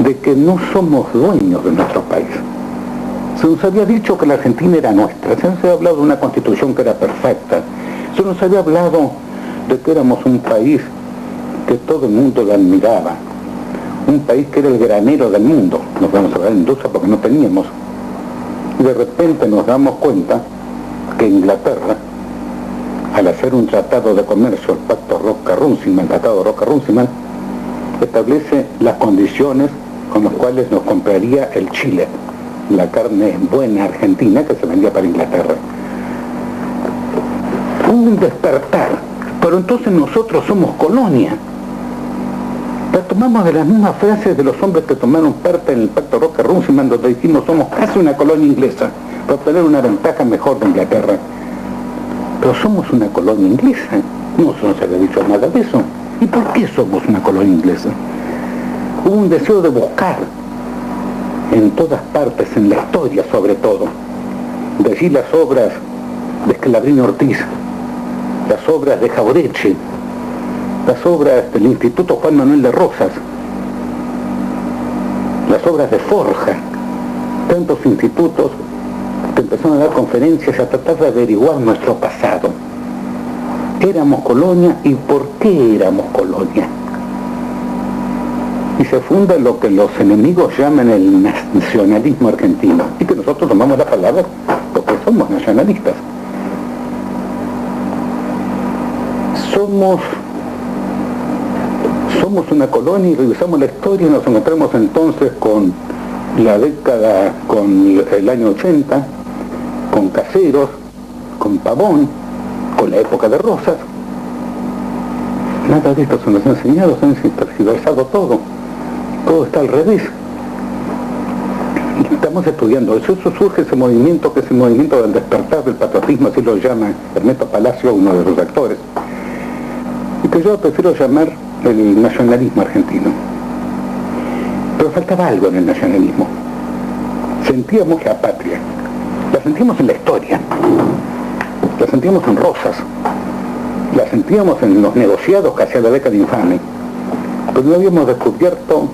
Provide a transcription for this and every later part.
de que no somos dueños de nuestro país. Se nos había dicho que la Argentina era nuestra, se nos había hablado de una constitución que era perfecta, se nos había hablado de que éramos un país que todo el mundo le admiraba, un país que era el granero del mundo. Nos vamos a hablar de industria porque no teníamos. Y de repente nos damos cuenta que Inglaterra, al hacer un tratado de comercio, el pacto Roca-Runciman, el tratado Roca-Runciman, establece las condiciones con las cuales nos compraría el Chile, la carne buena argentina que se vendía para Inglaterra. Un despertar, pero entonces nosotros somos colonia. La tomamos de las mismas frases de los hombres que tomaron parte en el pacto Roca-Runciman, donde dijimos somos casi una colonia inglesa, para obtener una ventaja mejor de Inglaterra. Pero somos una colonia inglesa, no se nos había dicho nada de eso. ¿Y por qué somos una colonia inglesa? Hubo un deseo de buscar en todas partes, en la historia sobre todo. De allí las obras de Scalabrini Ortiz, las obras de Jauretche, las obras del Instituto Juan Manuel de Rosas, las obras de Forja, tantos institutos que empezaron a dar conferencias a tratar de averiguar nuestro pasado. Éramos colonia, ¿y por qué éramos colonia? Y se funda lo que los enemigos llaman el nacionalismo argentino, y que nosotros tomamos la palabra porque somos nacionalistas. Somos una colonia, y revisamos la historia y nos encontramos entonces con la década, con el año 80, con Caseros, con Pavón, con la época de Rosas. Nada de esto se nos ha enseñado, se han tergiversado todo está al revés. Estamos estudiando eso surge ese movimiento, que es el movimiento del despertar del patriotismo, así lo llama Ernesto Palacio, uno de sus actores, y que yo prefiero llamar el nacionalismo argentino. Pero faltaba algo en el nacionalismo. Sentíamos la patria, la sentíamos en la historia, la sentíamos en Rosas, la sentíamos en los negociados que hacía la década infame, pero no habíamos descubierto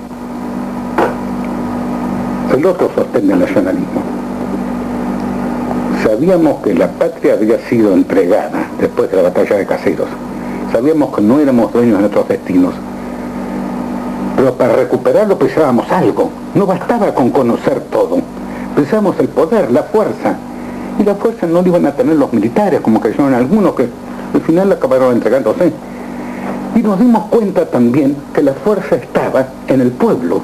el otro sostén del nacionalismo. Sabíamos que la patria había sido entregada después de la batalla de Caseros, sabíamos que no éramos dueños de nuestros destinos, pero para recuperarlo pensábamos algo, no bastaba con conocer todo, pensábamos el poder, la fuerza, y la fuerza no la iban a tener los militares, como creyeron algunos, que al final acabaron entregándose. Y nos dimos cuenta también que la fuerza estaba en el pueblo.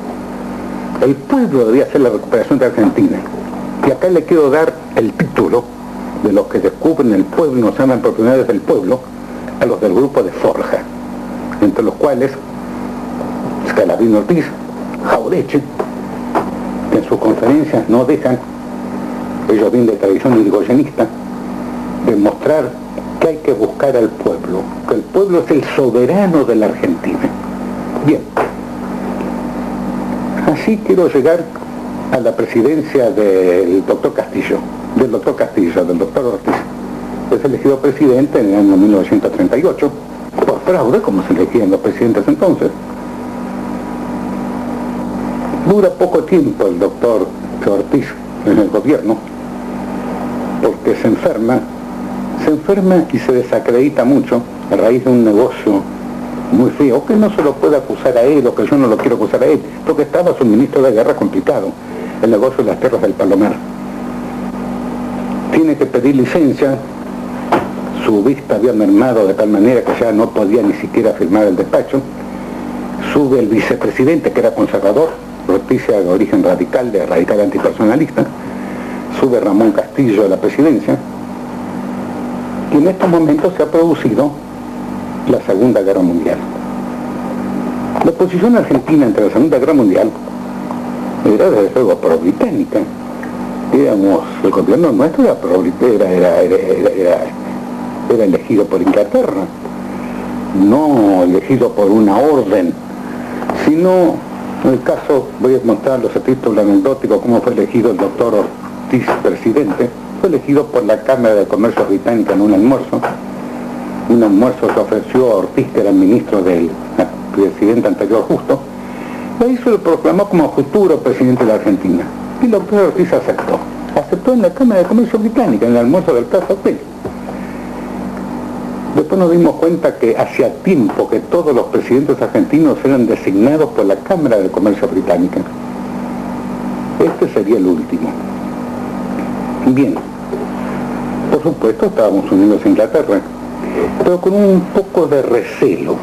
El pueblo debía hacer la recuperación de Argentina. Y acá le quiero dar el título de los que descubren el pueblo y nos llaman propiedades del pueblo, a los del grupo de Forja, entre los cuales Scalabrini Ortiz, Jauretche, que en sus conferencias no dejan, ellos vienen de tradición irigoyenista, demostrar que hay que buscar al pueblo, que el pueblo es el soberano de la Argentina. Bien, así quiero llegar a la presidencia del doctor Ortiz. Es elegido presidente en el año 1938, por fraude, como se elegían los presidentes entonces. Dura poco tiempo el doctor Ortiz en el gobierno, porque se enferma y se desacredita mucho a raíz de un negocio muy feo, que no se lo puede acusar a él, o que yo no lo quiero acusar a él, porque estaba su ministro de guerra complicado, el negocio de las tierras del Palomar. Tiene que pedir licencia, su vista había mermado de tal manera que ya no podía ni siquiera firmar el despacho. Sube el vicepresidente, que era conservador, Ortiz de origen radical, de radical antipersonalista, sube Ramón Castillo a la presidencia, y en estos momentos se ha producido la Segunda Guerra Mundial. La posición argentina entre la Segunda Guerra Mundial era desde luego pro-británica. Digamos, el gobierno nuestro era elegido por Inglaterra, no elegido por una orden, sino, en el caso, voy a mostrarlos a título anecdótico cómo fue elegido el doctor Ortiz presidente. Fue elegido por la Cámara de Comercio Británica en un almuerzo que ofreció a Ortiz, que era el ministro del presidente anterior justo, Ahí se lo proclamó como futuro presidente de la Argentina. Y López Ortiz aceptó. Aceptó en la Cámara de Comercio Británica, en el almuerzo del Plaza Hotel. Después nos dimos cuenta que hacía tiempo que todos los presidentes argentinos eran designados por la Cámara de Comercio Británica. Este sería el último. Bien, por supuesto estábamos unidos a Inglaterra, pero con un poco de recelo,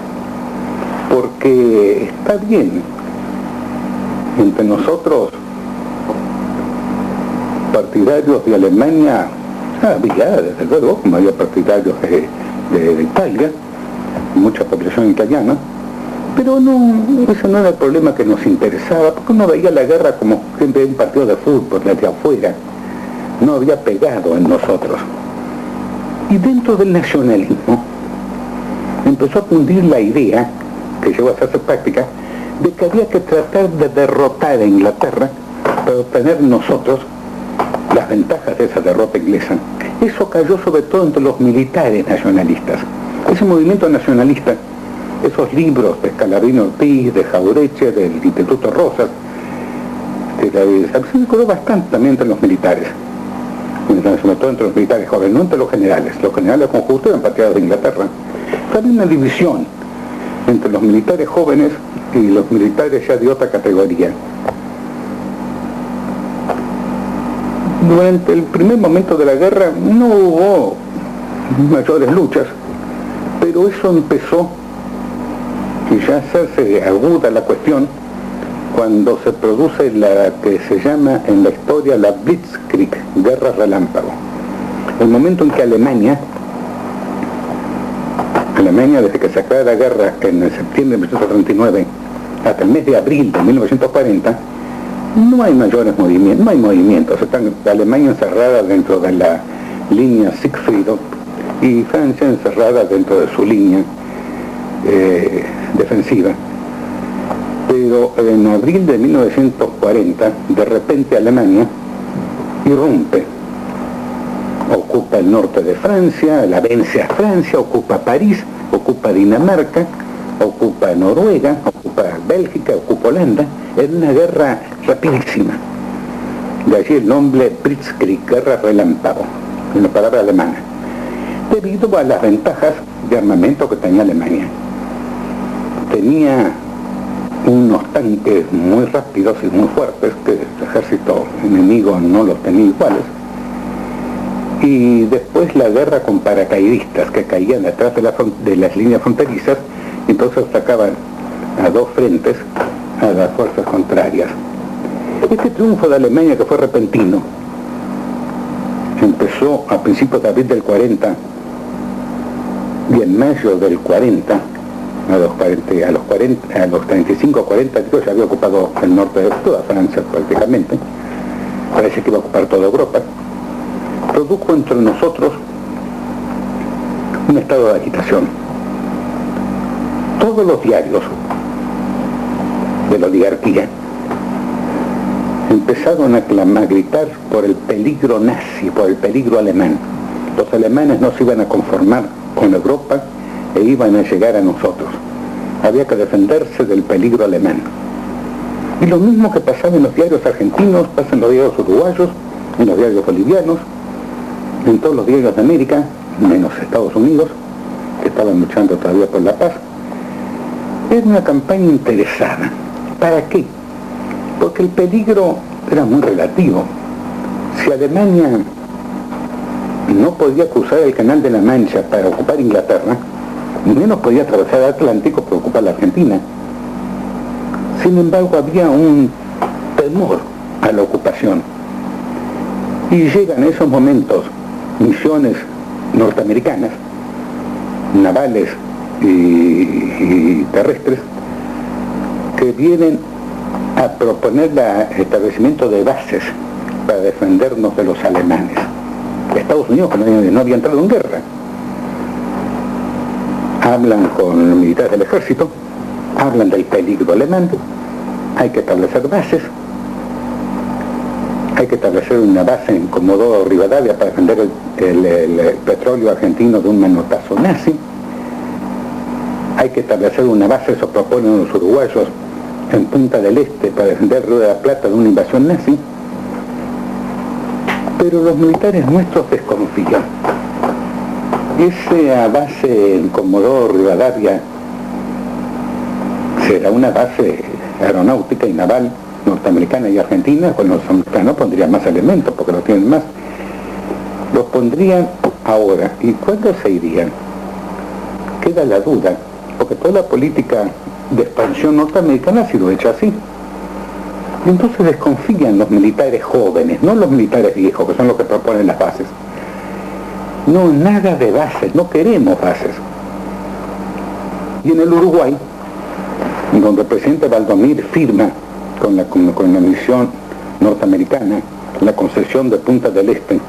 porque está bien, entre nosotros, partidarios de Alemania, había, desde luego, como había partidarios de Italia, mucha población italiana, pero no, ese no era el problema que nos interesaba, porque uno veía la guerra como siempre un partido de fútbol desde afuera, no había pegado en nosotros. Y dentro del nacionalismo empezó a cundir la idea, que llegó a hacerse práctica, de que había que tratar de derrotar a Inglaterra para obtener nosotros las ventajas de esa derrota inglesa. Eso cayó sobre todo entre los militares nacionalistas. Ese movimiento nacionalista, esos libros de Scalabrini Ortiz, de Jauretche, del Instituto Rosas, se ocurrió bastante también entre los militares, sobre todo entre los militares jóvenes, no entre los generales. Los generales con justo eran partidarios de Inglaterra. Había una división entre los militares jóvenes y los militares ya de otra categoría. Durante el primer momento de la guerra no hubo mayores luchas, pero eso empezó y ya a hacerse aguda la cuestión cuando se produce la que se llama en la historia la Blitzkrieg, guerra relámpago. El momento en que Alemania, desde que se acaba la guerra en el septiembre de 1939 hasta el mes de abril de 1940, no hay mayores movimientos, no hay movimientos. Están Alemania encerrada dentro de la línea Siegfried y Francia encerrada dentro de su línea defensiva. Pero en abril de 1940, de repente Alemania irrumpe, ocupa el norte de Francia, la vence a Francia, ocupa París, ocupa Dinamarca, ocupa Noruega, ocupa Bélgica, ocupa Holanda. Es una guerra rapidísima. De allí el nombre Blitzkrieg, guerra relámpago, una palabra alemana, debido a las ventajas de armamento que tenía Alemania. Tenía unos tanques muy rápidos y muy fuertes que el ejército enemigo no los tenía iguales. Y después la guerra con paracaidistas que caían atrás de las líneas fronterizas, y entonces atacaban a dos frentes a las fuerzas contrarias. Este triunfo de Alemania, que fue repentino, empezó a principios de abril del 40 y en mayo del 40, a los 35 o 40, yo ya había ocupado el norte de toda Francia prácticamente, parece que iba a ocupar toda Europa, produjo entre nosotros un estado de agitación. Todos los diarios de la oligarquía empezaron a gritar por el peligro nazi, por el peligro alemán. Los alemanes no se iban a conformar con Europa e iban a llegar a nosotros. Había que defenderse del peligro alemán. Y lo mismo que pasaba en los diarios argentinos, pasa en los diarios uruguayos, en los diarios bolivianos, en todos los diarios de América, menos Estados Unidos, que estaban luchando todavía por la paz. Era una campaña interesada. ¿Para qué? Porque el peligro era muy relativo. Si Alemania no podía cruzar el Canal de la Mancha para ocupar Inglaterra, menos podía atravesar el Atlántico para ocupar la Argentina. Sin embargo, había un temor a la ocupación. Y llegan en esos momentos misiones norteamericanas, navales y terrestres, que vienen a proponer el establecimiento de bases para defendernos de los alemanes. Estados Unidos, que no había entrado en guerra, hablan con los militares del ejército, hablan del peligro alemán, hay que establecer bases, hay que establecer una base en Comodoro Rivadavia para defender el petróleo argentino de un manotazo nazi, hay que establecer una base, eso proponen los uruguayos, en Punta del Este para defender el Río de la Plata de una invasión nazi, pero los militares nuestros desconfían. Esa base en Comodoro Rivadavia será una base aeronáutica y naval norteamericana y argentina. Con los americanos pondrían más elementos porque lo tienen más. Los pondrían ahora. ¿Y cuándo se irían? Queda la duda, porque toda la política de expansión norteamericana ha sido hecha así. Y entonces desconfían los militares jóvenes, no los militares viejos, que son los que proponen las bases. No, nada de bases, no queremos bases. Y en el Uruguay, donde el presidente Valdomir firma con la misión norteamericana la concesión de Punta del Este,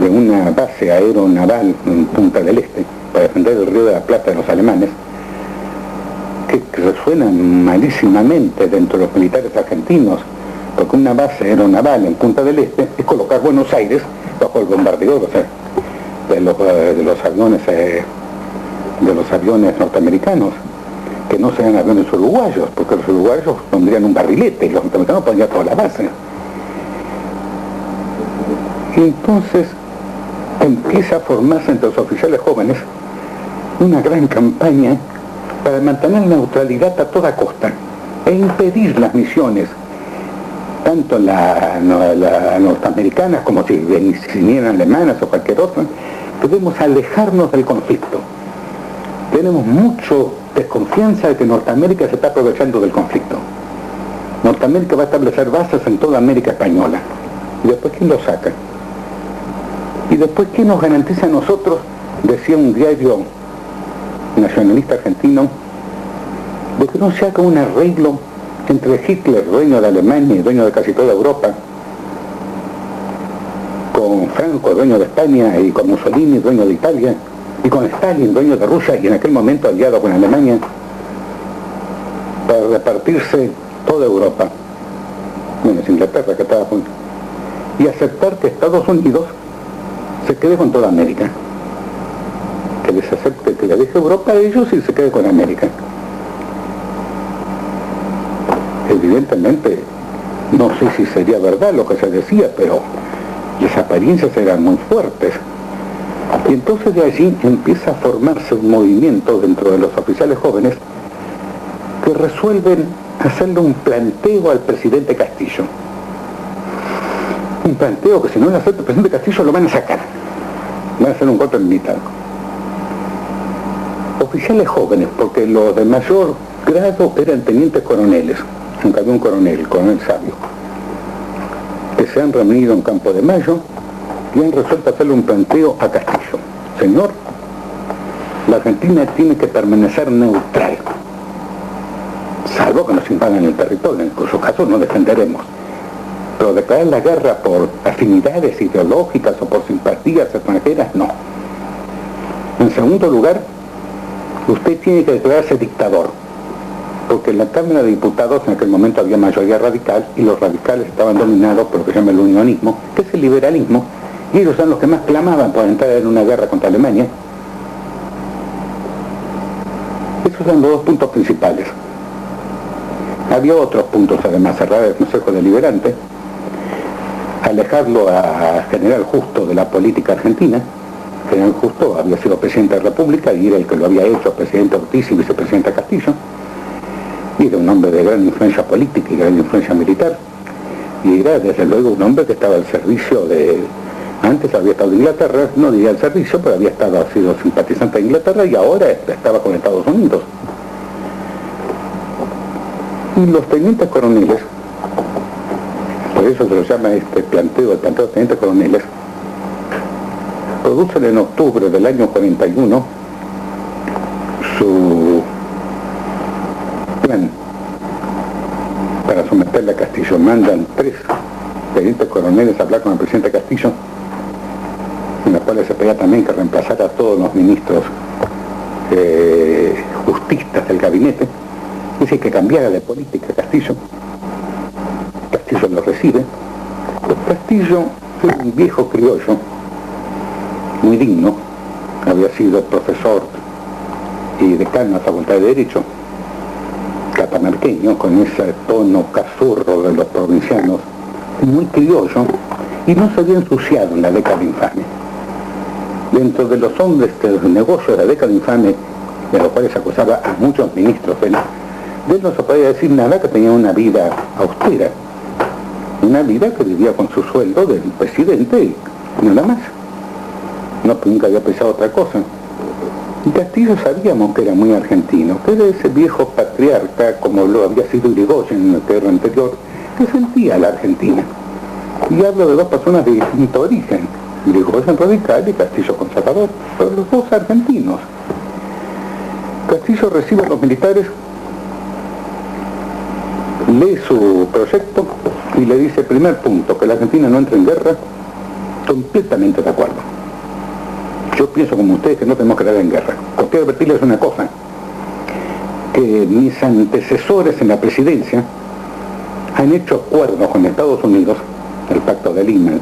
de una base aeronaval en Punta del Este, para defender el Río de la Plata de los alemanes, que resuena malísimamente dentro de los militares argentinos, porque una base aeronaval en Punta del Este es colocar Buenos Aires bajo el bombardeo, o sea, de los aviones norteamericanos, que no sean aviones uruguayos, porque los uruguayos pondrían un barrilete y los norteamericanos pondrían toda la base. Y entonces empieza a formarse entre los oficiales jóvenes una gran campaña para mantener la neutralidad a toda costa e impedir las misiones, tanto las norteamericanas como si vinieran alemanas o cualquier otra. Debemos alejarnos del conflicto. Tenemos mucho desconfianza de que Norteamérica se está aprovechando del conflicto. Norteamérica va a establecer bases en toda América Española. ¿Y después quién lo saca? ¿Y después quién nos garantiza a nosotros? Decía un diario nacionalista argentino, de que no se haga un arreglo entre Hitler, dueño de Alemania y dueño de casi toda Europa, con Franco, dueño de España, y con Mussolini, dueño de Italia, y con Stalin, dueño de Rusia, y en aquel momento aliado con Alemania, para repartirse toda Europa, menos Inglaterra, que estaba junto, y aceptar que Estados Unidos se quede con toda América, que les acepte, que le deje Europa a ellos y se quede con América. Evidentemente, no sé si sería verdad lo que se decía, pero las apariencias eran muy fuertes. Y entonces de allí empieza a formarse un movimiento dentro de los oficiales jóvenes que resuelven hacerle un planteo al presidente Castillo. Un planteo que si no lo acepta el presidente Castillo lo van a sacar. Van a hacer un golpe militar. Oficiales jóvenes, porque los de mayor grado eran tenientes coroneles, aunque había un coronel, el coronel Sabio, que se han reunido en Campo de Mayo y han resuelto hacerle un planteo a Castillo. Señor, la Argentina tiene que permanecer neutral, salvo que nos invadan el territorio, en cuyo caso no defenderemos. Pero declarar la guerra por afinidades ideológicas o por simpatías extranjeras, no. En segundo lugar, usted tiene que declararse dictador, porque en la Cámara de Diputados en aquel momento había mayoría radical y los radicales estaban dominados por lo que se llama el unionismo, que es el liberalismo, y ellos son los que más clamaban por entrar en una guerra contra Alemania. Esos son los dos puntos principales. Había otros puntos además, cerrar el Consejo Deliberante, alejarlo a General Justo de la política argentina. General Justo había sido presidente de la República y era el que lo había hecho presidente Ortiz y vicepresidente Castillo, y era un hombre de gran influencia política y gran influencia militar, y era desde luego un hombre que estaba al servicio de, antes había estado en Inglaterra, no diría al servicio, pero había sido simpatizante de Inglaterra y ahora estaba con Estados Unidos. Y los tenientes coroneles, por eso se lo llama este planteo, el planteo de tenientes coroneles, producen en octubre del año 41 su plan para someterle a Castillo. Mandan 3 tenientes coroneles a hablar con el presidente Castillo, en la cual se pedía también que reemplazara a todos los ministros justistas del gabinete, es decir, que cambiara de política Castillo. Castillo lo recibe. Castillo es un viejo criollo, muy digno, había sido profesor y decano de la Facultad de Derecho, catamarqueño, con ese tono cazurro de los provincianos, muy criollo, y no se había ensuciado en la década infame. Dentro de los hombres de los negocios de la década infame, de los cuales acusaba a muchos ministros, de él no se podía decir nada, que tenía una vida austera, una vida que vivía con su sueldo del presidente y nada más. No, nunca había pensado otra cosa. Y Castillo sabíamos que era muy argentino, que era ese viejo patriarca, como lo había sido Irigoyen en el periodo anterior, que sentía a la Argentina. Y hablo de dos personas de distinto origen, Irigoyen radical y Castillo conservador, pero los dos argentinos. Castillo recibe a los militares, lee su proyecto y le dice, primer punto, que la Argentina no entre en guerra, completamente de acuerdo. Yo pienso como ustedes que no tenemos que entrar en guerra. Quiero advertirles una cosa, que mis antecesores en la presidencia han hecho acuerdos con Estados Unidos, el Pacto de Lima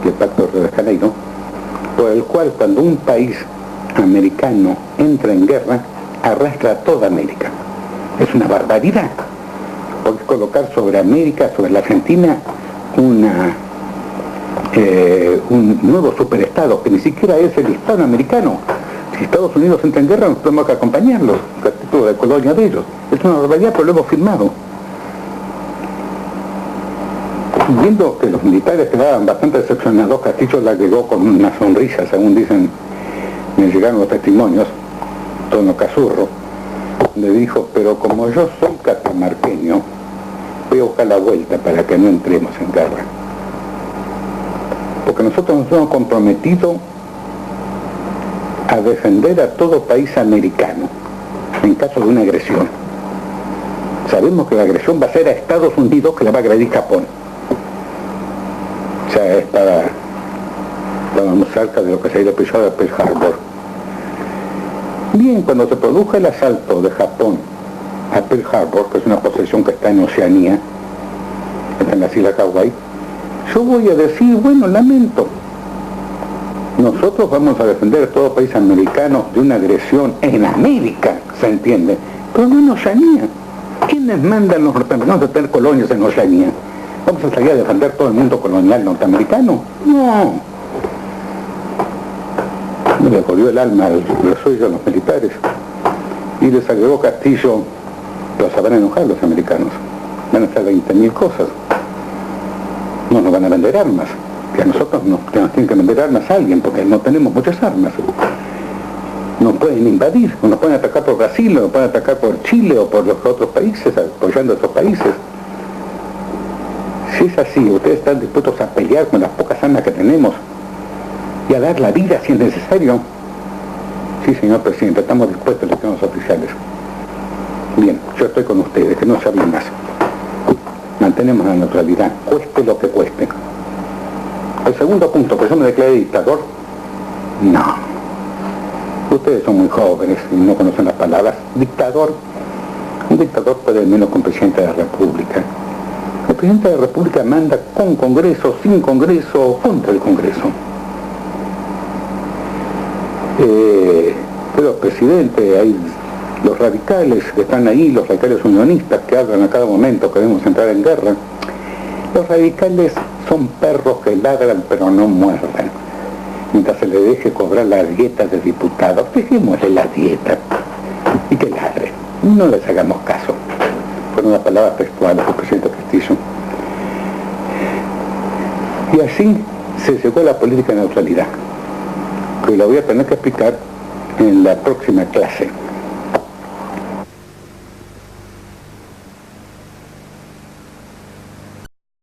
y el Pacto de Río de Janeiro, por el cual cuando un país americano entra en guerra, arrastra a toda América. Es una barbaridad, porque colocar sobre América, sobre la Argentina, un nuevo superestado que ni siquiera es el hispanoamericano. Si Estados Unidos entra en guerra, nos tenemos que acompañarlos, a título de colonia de ellos. Es una barbaridad, pero lo hemos firmado. Viendo que los militares quedaban bastante decepcionados, Castillo la llegó con una sonrisa, según dicen, me llegaron los testimonios, tono cazurro, le dijo, pero como yo soy catamarqueño, voy a buscar la vuelta para que no entremos en guerra. Porque nosotros nos hemos comprometido a defender a todo país americano en caso de una agresión. Sabemos que la agresión va a ser a Estados Unidos, que la va a agredir Japón. O sea, estábamos cerca de lo que sería el episodio de Pearl Harbor. Bien, cuando se produjo el asalto de Japón a Pearl Harbor, que es una posesión que está en Oceanía, está en las Islas Hawái, yo voy a decir, bueno, lamento, nosotros vamos a defender a todo país americano de una agresión en América, ¿se entiende? Pero no en Oceanía. ¿Quiénes mandan los norteamericanos a tener colonias en Oceanía? ¿Vamos a salir a defender todo el mundo colonial norteamericano? No. Le jodió el alma al suyo a los militares. Y les agregó Castillo, pero se van a enojar los americanos. Van a hacer 20.000 cosas. No nos van a vender armas. Que a nosotros nos tienen que vender armas a alguien, porque no tenemos muchas armas. Nos pueden invadir, o nos pueden atacar por Brasil, o nos pueden atacar por Chile, o por los otros países, apoyando a esos países. Si es así, ustedes están dispuestos a pelear con las pocas armas que tenemos y a dar la vida si es necesario. Sí, señor presidente, estamos dispuestos, les tenemos oficiales. Bien, yo estoy con ustedes, que no se hablen más. Mantenemos la neutralidad, cueste lo que cueste. El segundo punto, que yo me declaré dictador, no. Ustedes son muy jóvenes y no conocen las palabras. Dictador, un dictador puede menos que un presidente de la República. El presidente de la República manda con Congreso, sin Congreso, contra el Congreso. Pero presidente, hay los radicales que están ahí, los radicales unionistas que hablan a cada momento que debemos entrar en guerra. Los radicales son perros que ladran pero no muerden. Mientras se le deje cobrar la dieta de diputados, dejémosle la dieta y que ladre. No les hagamos caso. Fueron las palabras textuales del presidente Castillo. Y así se llegó a la política de neutralidad, que lo voy a tener que explicar en la próxima clase.